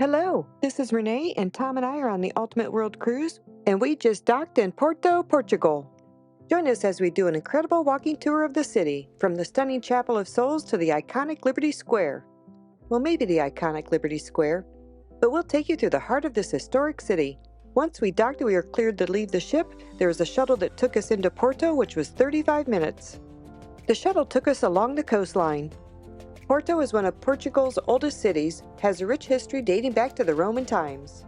Hello, this is Renee, and Tom and I are on the Ultimate World Cruise, and we just docked in Porto, Portugal. Join us as we do an incredible walking tour of the city, from the stunning Chapel of Souls to the iconic Liberty Square. Well, maybe the iconic Liberty Square, but we'll take you through the heart of this historic city. Once we docked and we were cleared to leave the ship, there was a shuttle that took us into Porto, which was 35 minutes. The shuttle took us along the coastline. Porto is one of Portugal's oldest cities, has a rich history dating back to the Roman times.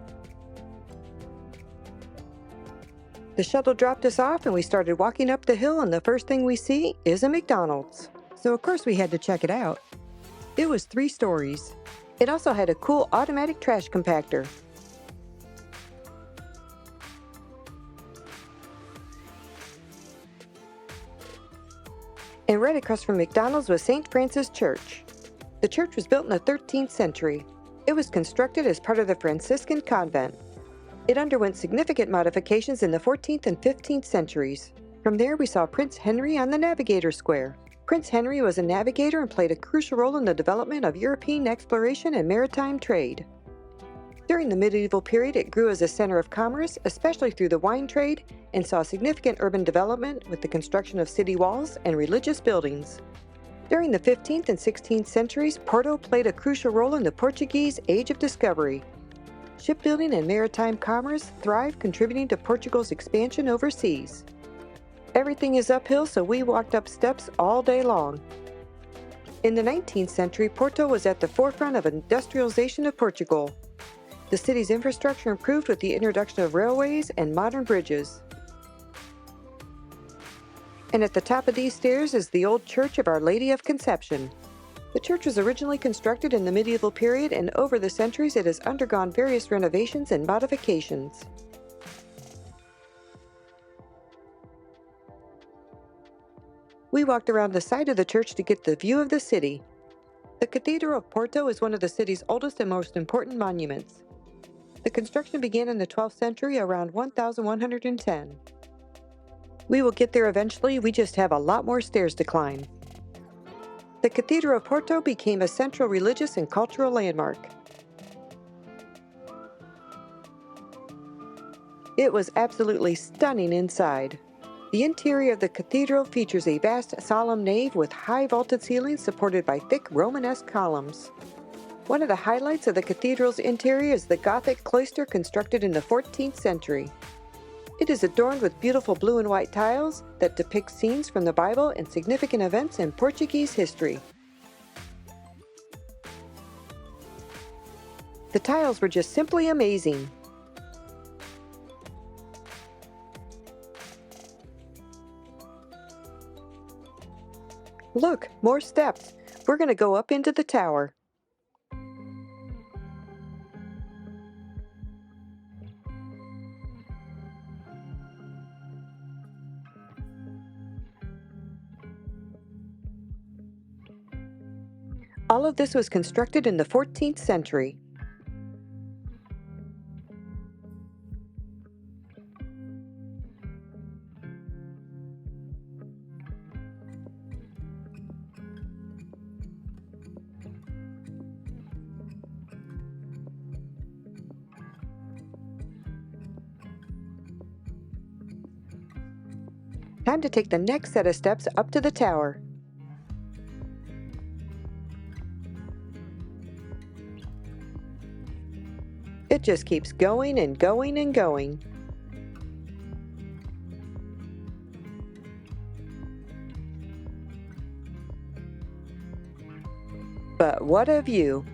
The shuttle dropped us off and we started walking up the hill, and the first thing we see is a McDonald's. So of course we had to check it out. It was 3 stories. It also had a cool automatic trash compactor. And right across from McDonald's was St. Francis Church. The church was built in the 13th century. It was constructed as part of the Franciscan convent. It underwent significant modifications in the 14th and 15th centuries. From there, we saw Prince Henry on the Navigator Square. Prince Henry was a navigator and played a crucial role in the development of European exploration and maritime trade. During the medieval period, it grew as a center of commerce, especially through the wine trade, and saw significant urban development with the construction of city walls and religious buildings. During the 15th and 16th centuries, Porto played a crucial role in the Portuguese Age of Discovery. Shipbuilding and maritime commerce thrived, contributing to Portugal's expansion overseas. Everything is uphill, so we walked up steps all day long. In the 19th century, Porto was at the forefront of industrialization of Portugal. The city's infrastructure improved with the introduction of railways and modern bridges. And at the top of these stairs is the old Church of Our Lady of Conception. The church was originally constructed in the medieval period, and over the centuries it has undergone various renovations and modifications. We walked around the side of the church to get the view of the city. The Cathedral of Porto is one of the city's oldest and most important monuments. The construction began in the 12th century, around 1110. We will get there eventually, we just have a lot more stairs to climb. The Cathedral of Porto became a central religious and cultural landmark. It was absolutely stunning inside. The interior of the cathedral features a vast, solemn nave with high vaulted ceilings supported by thick Romanesque columns. One of the highlights of the cathedral's interior is the Gothic cloister constructed in the 14th century. It is adorned with beautiful blue and white tiles that depict scenes from the Bible and significant events in Portuguese history. The tiles were just simply amazing. Look, more steps. We're going to go up into the tower. All of this was constructed in the 14th century. Time to take the next set of steps up to the tower. It just keeps going and going and going. But what a view!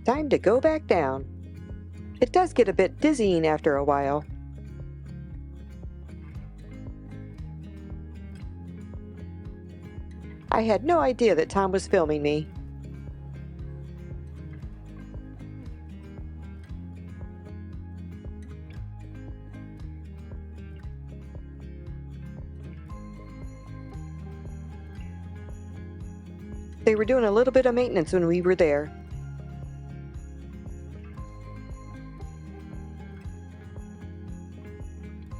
Time to go back down. It does get a bit dizzying after a while. I had no idea that Tom was filming me. They were doing a little bit of maintenance when we were there.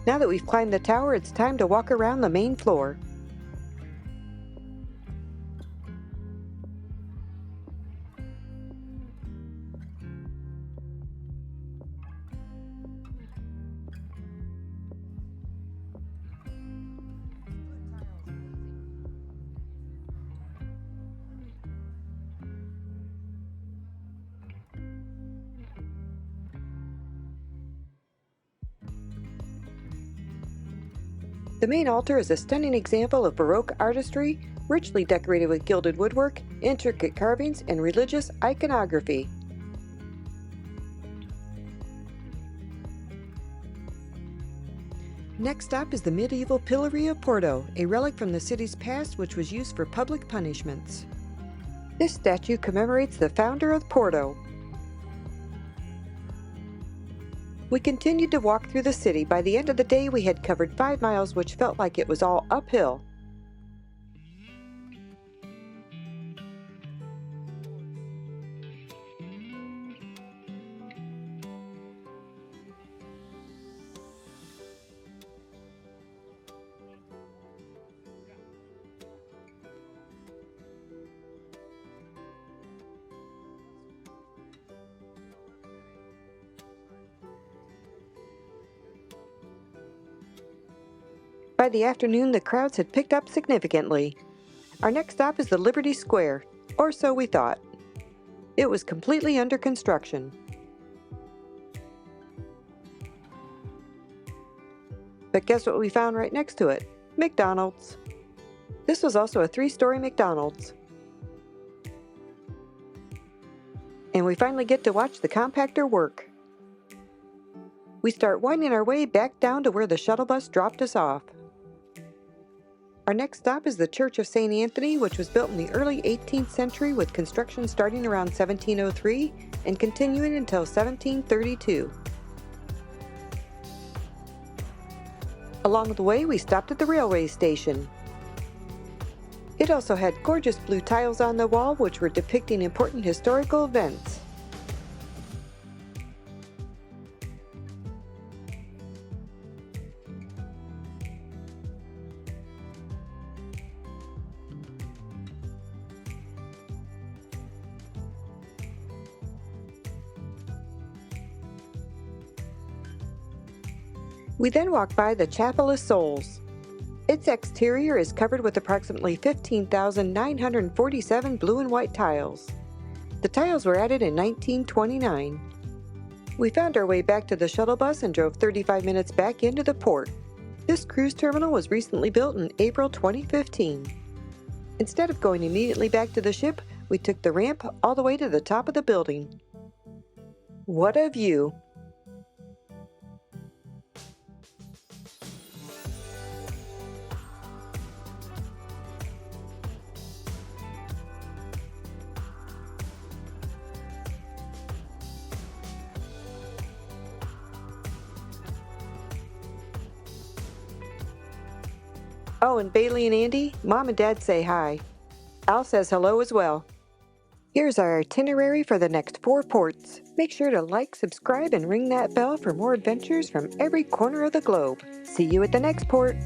Now that we've climbed the tower, it's time to walk around the main floor. The main altar is a stunning example of Baroque artistry, richly decorated with gilded woodwork, intricate carvings, and religious iconography. Next stop is the medieval Pillory of Porto, a relic from the city's past which was used for public punishments. This statue commemorates the founder of Porto. We continued to walk through the city. By the end of the day, we had covered 5 miles, which felt like it was all uphill. By the afternoon, the crowds had picked up significantly. Our next stop is the Liberty Square, or so we thought. It was completely under construction. But guess what we found right next to it? McDonald's. This was also a 3-story McDonald's. And we finally get to watch the compactor work. We start winding our way back down to where the shuttle bus dropped us off. Our next stop is the Church of St. Anthony, which was built in the early 18th century with construction starting around 1703 and continuing until 1732. Along the way, we stopped at the railway station. It also had gorgeous blue tiles on the wall which were depicting important historical events. We then walk by the Chapel of Souls. Its exterior is covered with approximately 15,947 blue and white tiles. The tiles were added in 1929. We found our way back to the shuttle bus and drove 35 minutes back into the port. This cruise terminal was recently built in April 2015. Instead of going immediately back to the ship, we took the ramp all the way to the top of the building. What a view! Oh, and Bailey and Andy, Mom and Dad say hi. Al says hello as well. Here's our itinerary for the next 4 ports. Make sure to like, subscribe, and ring that bell for more adventures from every corner of the globe. See you at the next port.